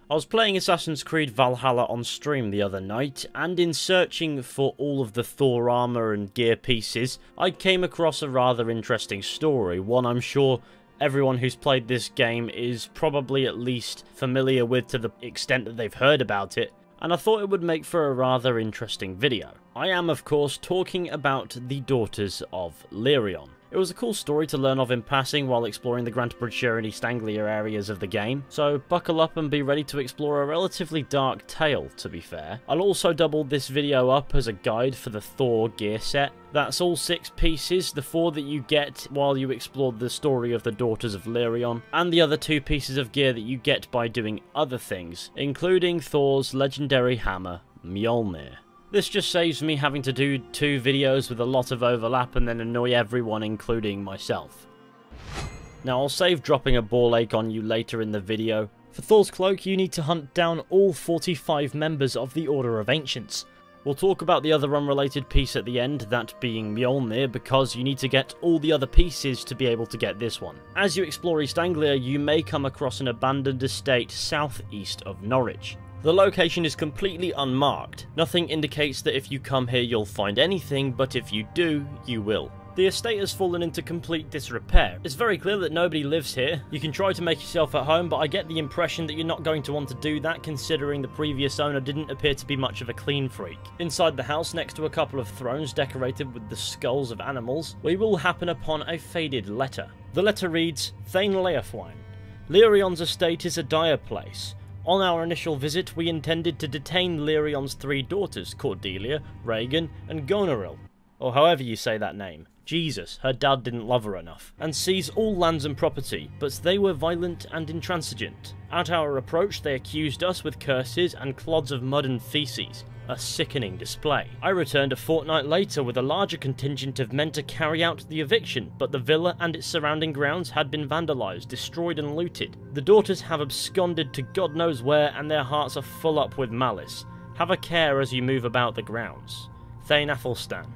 I was playing Assassin's Creed Valhalla on stream the other night, and in searching for all of the Thor armor and gear pieces, I came across a rather interesting story, one I'm sure everyone who's played this game is probably at least familiar with to the extent that they've heard about it, and I thought it would make for a rather interesting video. I am, of course, talking about the Daughters of Lerion. It was a cool story to learn of in passing while exploring the Grantebridgeshire and East Anglia areas of the game, so buckle up and be ready to explore a relatively dark tale, to be fair. I'll also double this video up as a guide for the Thor gear set. That's all 6 pieces, the 4 that you get while you explore the story of the Daughters of Lerion, and the other 2 pieces of gear that you get by doing other things, including Thor's legendary hammer, Mjolnir. This just saves me having to do 2 videos with a lot of overlap and then annoy everyone, including myself. Now, I'll save dropping a ball ache on you later in the video. For Thor's cloak, you need to hunt down all 45 members of the Order of Ancients. We'll talk about the other unrelated piece at the end, that being Mjolnir, because you need to get all the other pieces to be able to get this one. As you explore East Anglia, you may come across an abandoned estate southeast of Norwich. The location is completely unmarked. Nothing indicates that if you come here you'll find anything, but if you do, you will. The estate has fallen into complete disrepair. It's very clear that nobody lives here. You can try to make yourself at home, but I get the impression that you're not going to want to do that, considering the previous owner didn't appear to be much of a clean freak. Inside the house, next to a couple of thrones decorated with the skulls of animals, we will happen upon a faded letter. The letter reads, Thane Leofwine. Lerion's estate is a dire place. On our initial visit, we intended to detain Lerion's 3 daughters, Cordelia, Regan, and Gonorrhoeal, or however you say that name. Jesus, her dad didn't love her enough, and seize all lands and property, but they were violent and intransigent. At our approach, they accused us with curses and clods of mud and feces. A sickening display. I returned a fortnight later with a larger contingent of men to carry out the eviction, but the villa and its surrounding grounds had been vandalised, destroyed and looted. The daughters have absconded to God knows where, and their hearts are full up with malice. Have a care as you move about the grounds. Thane Athelstan.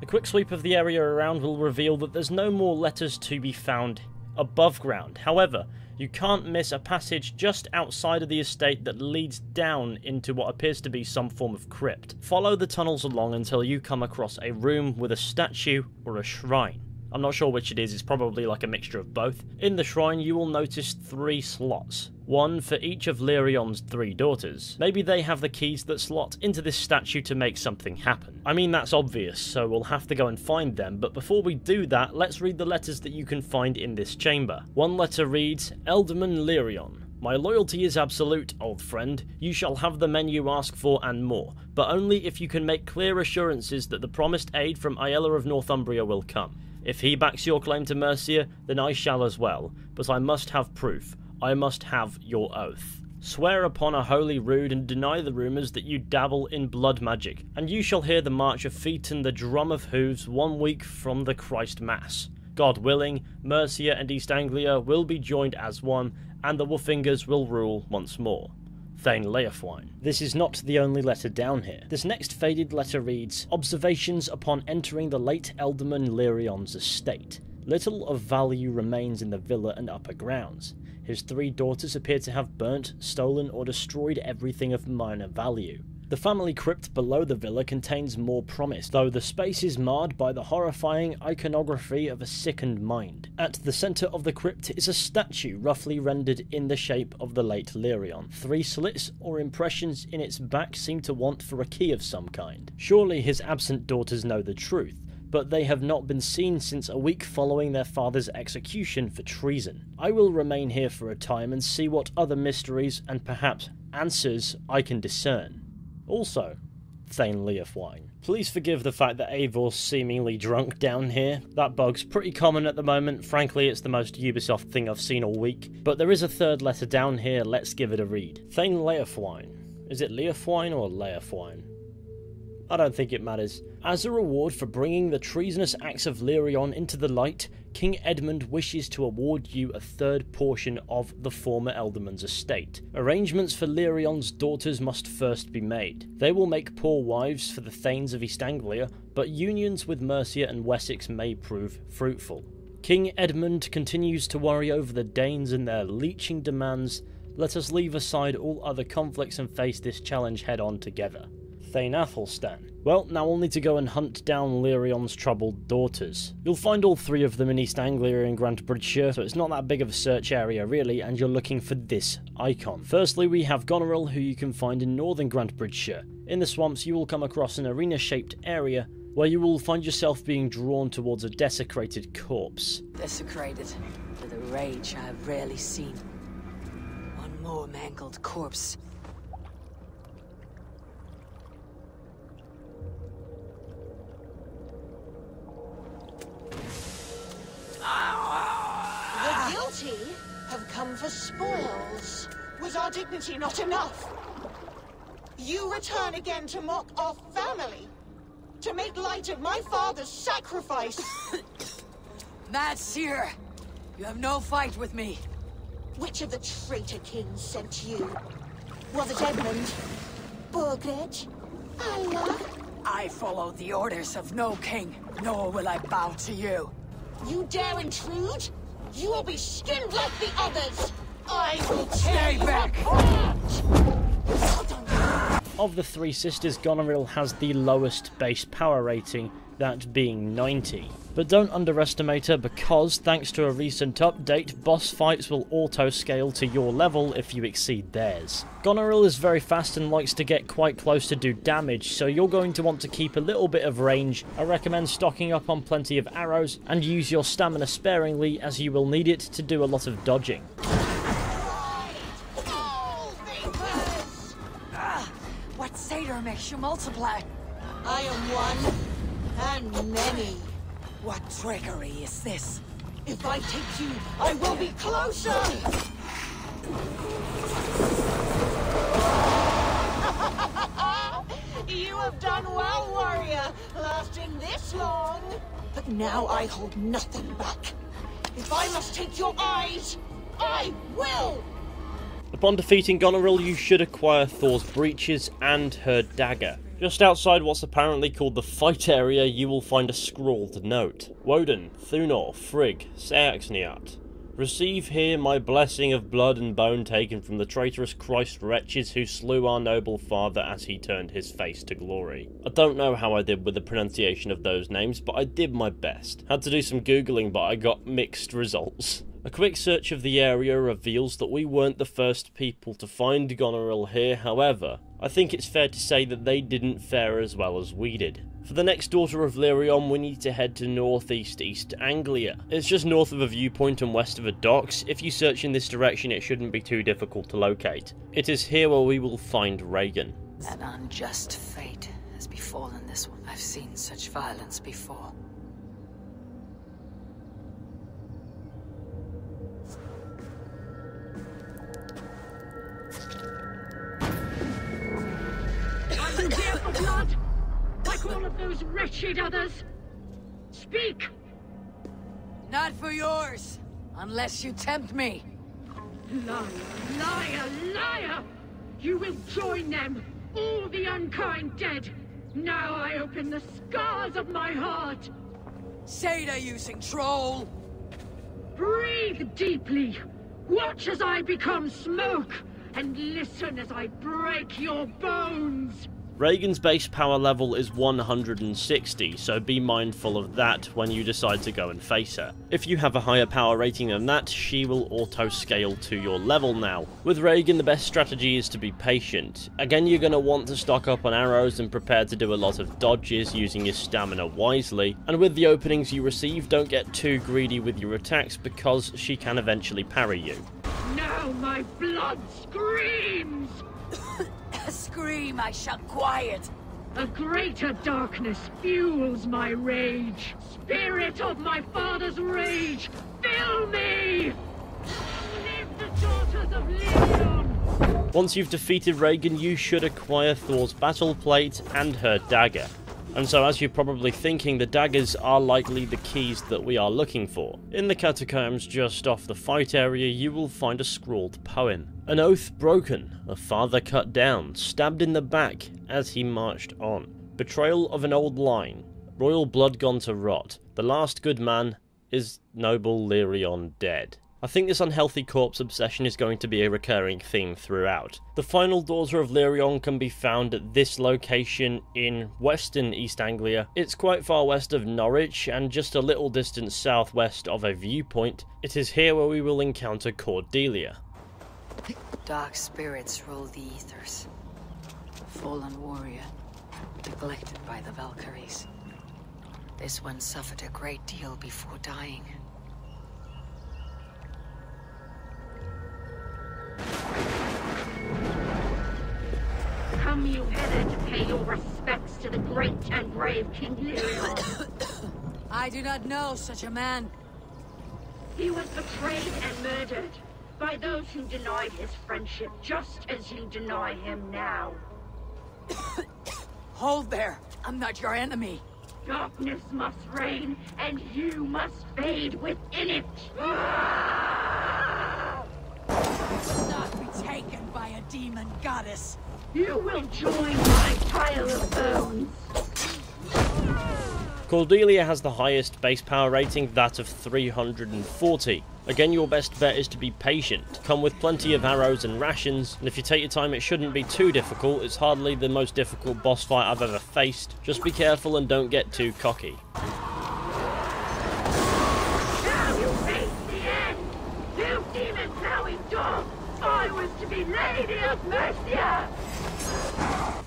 A quick sweep of the area around will reveal that there's no more letters to be found above ground. However, you can't miss a passage just outside of the estate that leads down into what appears to be some form of crypt. Follow the tunnels along until you come across a room with a statue or a shrine. I'm not sure which it is, it's probably like a mixture of both. In the shrine you will notice 3 slots. One for each of Lerion's 3 daughters. Maybe they have the keys that slot into this statue to make something happen. I mean, that's obvious, so we'll have to go and find them, but before we do that, let's read the letters that you can find in this chamber. One letter reads, Ealdorman Lerion. My loyalty is absolute, old friend. You shall have the men you ask for and more, but only if you can make clear assurances that the promised aid from Aella of Northumbria will come. If he backs your claim to Mercia, then I shall as well, but I must have proof. I must have your oath. Swear upon a holy rood and deny the rumours that you dabble in blood magic, and you shall hear the march of feet and the drum of hooves 1 week from the Christ Mass. God willing, Mercia and East Anglia will be joined as one, and the Woofingers will rule once more. Thane Leofwine. This is not the only letter down here. This next faded letter reads, Observations upon entering the late Ealdorman Lerion's estate. Little of value remains in the villa and upper grounds. His 3 daughters appear to have burnt, stolen, or destroyed everything of minor value. The family crypt below the villa contains more promise, though the space is marred by the horrifying iconography of a sickened mind. At the centre of the crypt is a statue roughly rendered in the shape of the late Lerion. 3 slits or impressions in its back seem to want for a key of some kind. Surely his absent daughters know the truth, but they have not been seen since a week following their father's execution for treason. I will remain here for a time and see what other mysteries and perhaps answers I can discern. Also, Thane Leofwine. Please forgive the fact that Eivor's seemingly drunk down here. That bug's pretty common at the moment. Frankly, it's the most Ubisoft thing I've seen all week. But there is a 3rd letter down here, let's give it a read. Thane Leofwine. Is it Leofwine or Leofwine? I don't think it matters. As a reward for bringing the treasonous acts of Lerion into the light, King Edmund wishes to award you a 3rd portion of the former Ealdorman's estate. Arrangements for Lerion's daughters must first be made. They will make poor wives for the Thanes of East Anglia, but unions with Mercia and Wessex may prove fruitful. King Edmund continues to worry over the Danes and their leeching demands. let us leave aside all other conflicts and face this challenge head on together. Thane Athelstan. Well, now we'll need to go and hunt down Lerion's troubled daughters. You'll find all three of them in East Anglia and Grantebridgeshire, so it's not that big of a search area really, and you're looking for this icon. Firstly, we have Gonorrhoeal, who you can find in northern Grantebridgeshire. In the swamps, you will come across an arena-shaped area where you will find yourself being drawn towards a desecrated corpse. Desecrated, with a rage I have rarely seen. One more mangled corpse. The guilty have come for spoils. Was our dignity not enough? You return again to mock our family? To make light of my father's sacrifice? Mad Seer, you have no fight with me. Which of the traitor kings sent you? Was it Edmund? Burgred? Allah? I follow the orders of no king, nor will I bow to you. You dare intrude? You will be skinned like the others! I will tear Stay you back! apart! Of the three sisters, Gonorrhoeal has the lowest base power rating, that being 90. But don't underestimate her because, thanks to a recent update, boss fights will auto-scale to your level if you exceed theirs. Gonorrhoeal is very fast and likes to get quite close to do damage, so you're going to want to keep a little bit of range. I recommend stocking up on plenty of arrows and use your stamina sparingly, as you will need it to do a lot of dodging. What satyr makes you multiply? I am one, and many. What trickery is this? If I take you, I will be closer! You have done well, warrior, lasting this long. But now I hold nothing back. If I must take your eyes, I will! Upon defeating Gonorrhoeal, you should acquire Thor's breeches and her dagger. Just outside what's apparently called the fight area, you will find a scrawled note. Woden, Thunor, Frigg, Seaxniat. Receive here my blessing of blood and bone taken from the traitorous Christ wretches who slew our noble father as he turned his face to glory. I don't know how I did with the pronunciation of those names, but I did my best. Had to do some googling, but I got mixed results. A quick search of the area reveals that we weren't the first people to find Gonorrhoeal here, however, I think it's fair to say that they didn't fare as well as we did. For the next daughter of Lerion, we need to head to northeast East Anglia. It's just north of a viewpoint and west of the docks. If you search in this direction, it shouldn't be too difficult to locate. It is here where we will find Reagan. An unjust fate has befallen this one. I've seen such violence before. Are you here for blood? Like all of those wretched others? Speak! Not for yours, unless you tempt me. Liar, liar, liar! You will join them, all the unkind dead. Now I open the scars of my heart. Satyr-using troll! Breathe deeply. Watch as I become smoke, and listen as I break your bones. Reagan's base power level is 160, so be mindful of that when you decide to go and face her. If you have a higher power rating than that, she will auto-scale to your level now. With Reagan, the best strategy is to be patient. Again, you're going to want to stock up on arrows and prepare to do a lot of dodges using your stamina wisely. And with the openings you receive, don't get too greedy with your attacks because she can eventually parry you. Now my blood screams! A scream I shall quiet. A greater darkness fuels my rage. Spirit of my father's rage, fill me! Live the daughters of Lerion! Once you've defeated Reagan, you should acquire Thor's battle plate and her dagger. And so, as you're probably thinking, the daggers are likely the keys that we are looking for. In the catacombs just off the fight area, you will find a scrawled poem. An oath broken, a father cut down, stabbed in the back as he marched on. Betrayal of an old line, royal blood gone to rot. The last good man is noble Lerion dead. I think this unhealthy corpse obsession is going to be a recurring theme throughout. The final daughter of Lerion can be found at this location in western East Anglia. It's quite far west of Norwich and just a little distance southwest of a viewpoint. It is here where we will encounter Cordelia. Dark spirits rule the ethers. A fallen warrior, neglected by the Valkyries. This one suffered a great deal before dying. Come you hither to pay your respects to the great and brave King Lerion. I do not know such a man. He was betrayed and murdered by those who denied his friendship, just as you deny him now. Hold there! I'm not your enemy! Darkness must reign, and you must fade within it! Will not be taken by a demon goddess! You will join my pile of bones! Cordelia has the highest base power rating, that of 340. Again, your best bet is to be patient. Come with plenty of arrows and rations, and if you take your time it shouldn't be too difficult. It's hardly the most difficult boss fight I've ever faced. Just be careful and don't get too cocky. Now you face the end! You demon-plowing dog! I was to be Lady of Mercia!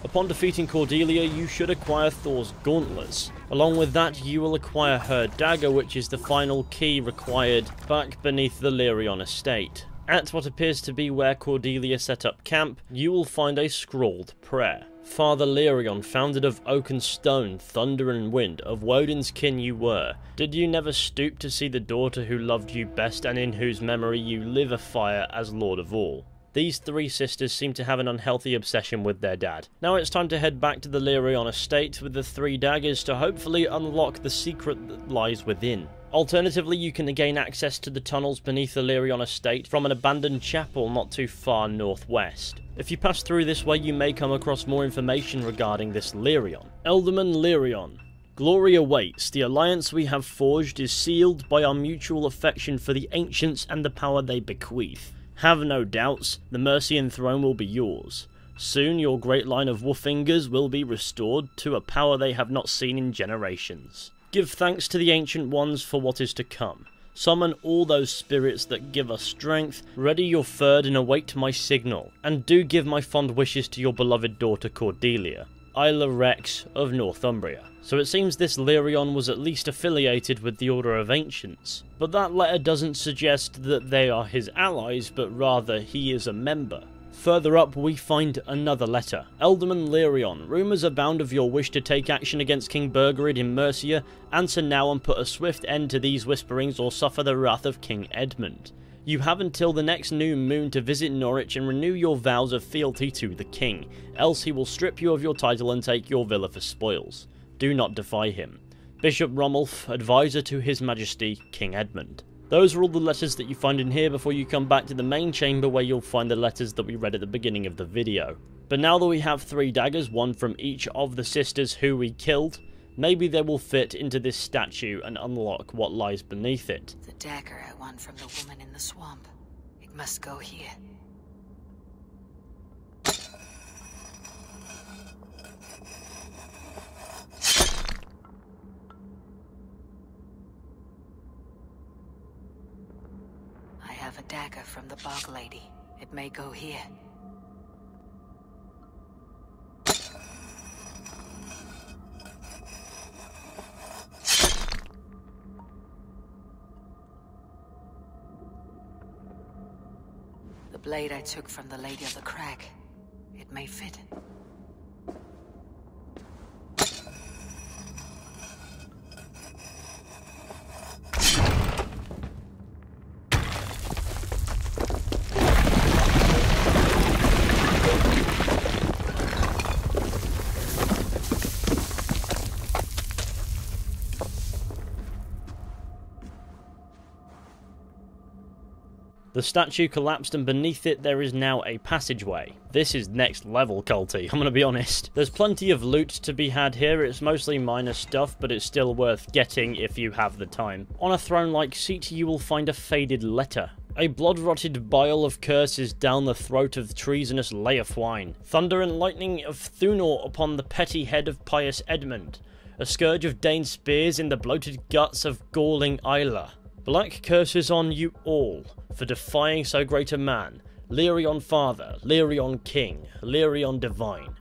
Upon defeating Cordelia, you should acquire Thor's Gauntlets. Along with that, you will acquire her dagger, which is the final key required back beneath the Lerion estate. At what appears to be where Cordelia set up camp, you will find a scrawled prayer. Father Lerion, founded of oak and stone, thunder and wind, of Woden's kin you were. Did you never stoop to see the daughter who loved you best and in whose memory you live afire as Lord of all? These three sisters seem to have an unhealthy obsession with their dad. Now it's time to head back to the Lerion estate with the three daggers to hopefully unlock the secret that lies within. Alternatively, you can gain access to the tunnels beneath the Lerion estate from an abandoned chapel not too far northwest. If you pass through this way, you may come across more information regarding this Lerion. Elderman Lerion. Glory awaits. The alliance we have forged is sealed by our mutual affection for the ancients and the power they bequeath. Have no doubts, the Mercian throne will be yours. Soon your great line of Wolfingers will be restored to a power they have not seen in generations. Give thanks to the Ancient Ones for what is to come. Summon all those spirits that give us strength, ready your third and await my signal, and do give my fond wishes to your beloved daughter Cordelia, Isla Rex of Northumbria. So it seems this Lerion was at least affiliated with the Order of Ancients, but that letter doesn't suggest that they are his allies, but rather he is a member. Further up we find another letter. Elderman Lerion, rumours abound of your wish to take action against King Burgerid in Mercia. Answer now and put a swift end to these whisperings or suffer the wrath of King Edmund. You have until the next new moon to visit Norwich and renew your vows of fealty to the king, else he will strip you of your title and take your villa for spoils. Do not defy him. Bishop Romulf, advisor to His Majesty King Edmund. Those are all the letters that you find in here before you come back to the main chamber where you'll find the letters that we read at the beginning of the video. But now that we have three daggers, one from each of the sisters who we killed, maybe they will fit into this statue and unlock what lies beneath it. The dagger I won from the woman in the swamp. It must go here. I have a dagger from the bog lady. It may go here. The blade I took from the Lady of the Crag. It may fit. The statue collapsed and beneath it there is now a passageway. This is next level culty, I'm gonna be honest. There's plenty of loot to be had here, it's mostly minor stuff, but it's still worth getting if you have the time. On a throne-like seat you will find a faded letter. A blood-rotted bile of curses down the throat of treasonous Leofwine. Thunder and lightning of Thunor upon the petty head of pious Edmund. A scourge of Dane spears in the bloated guts of galling Isla. Black curses on you all, for defying so great a man. Lerion Father, Lerion King, Lerion Divine.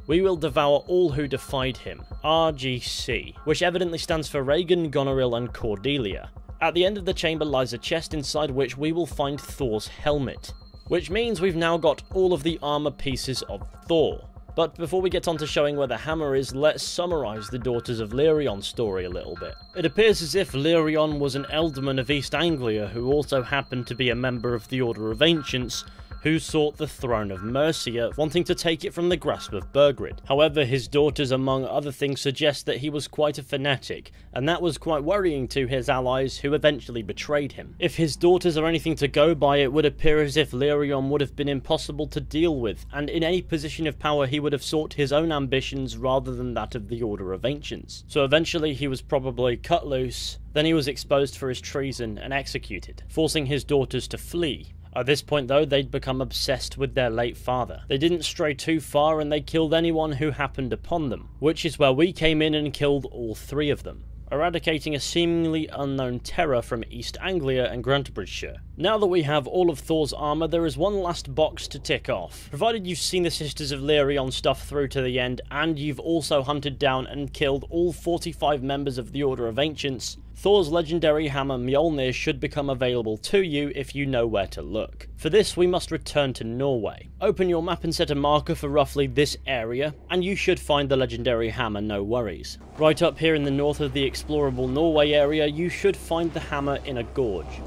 We will devour all who defied him. RGC, which evidently stands for Reagan, Gonorrhoeal and Cordelia. At the end of the chamber lies a chest inside which we will find Thor's helmet. Which means we've now got all of the armor pieces of Thor. But before we get on to showing where the hammer is, let's summarise the Daughters of Lerion story a little bit. It appears as if Lerion was an ealdorman of East Anglia who also happened to be a member of the Order of Ancients, who sought the throne of Mercia, wanting to take it from the grasp of Burgred. However, his daughters, among other things, suggest that he was quite a fanatic, and that was quite worrying to his allies, who eventually betrayed him. If his daughters are anything to go by, it would appear as if Lerion would have been impossible to deal with, and in any position of power he would have sought his own ambitions rather than that of the Order of Ancients. So eventually he was probably cut loose, then he was exposed for his treason and executed, forcing his daughters to flee. At this point though, they'd become obsessed with their late father. They didn't stray too far and they killed anyone who happened upon them, which is where we came in and killed all three of them, eradicating a seemingly unknown terror from East Anglia and Grantebridgeshire. Now that we have all of Thor's armour, there is one last box to tick off. Provided you've seen the Sisters of Lerion stuff through to the end, and you've also hunted down and killed all 45 members of the Order of Ancients, Thor's legendary hammer Mjolnir should become available to you if you know where to look. For this, we must return to Norway. Open your map and set a marker for roughly this area, and you should find the legendary hammer, no worries. Right up here in the north of the explorable Norway area, you should find the hammer in a gorge.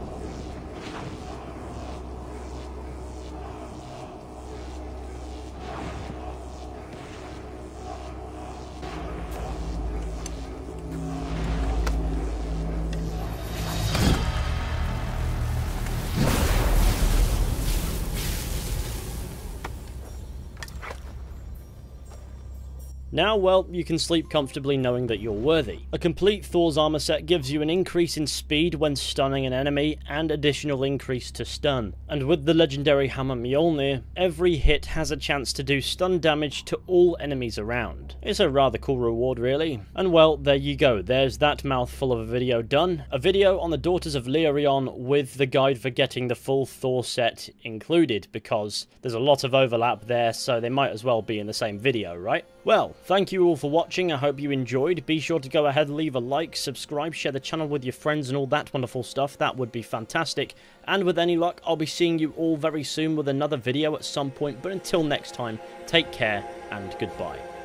Now, well, you can sleep comfortably knowing that you're worthy. A complete Thor's armor set gives you an increase in speed when stunning an enemy, and additional increase to stun. And with the legendary hammer Mjolnir, every hit has a chance to do stun damage to all enemies around. It's a rather cool reward, really. And well, there you go, there's that mouthful of a video done. A video on the Daughters of Lerion with the guide for getting the full Thor set included, because there's a lot of overlap there, so they might as well be in the same video, right? Well, thank you all for watching, I hope you enjoyed. Be sure to go ahead, leave a like, subscribe, share the channel with your friends and all that wonderful stuff, that would be fantastic. And with any luck, I'll be seeing you all very soon with another video at some point, but until next time, take care and goodbye.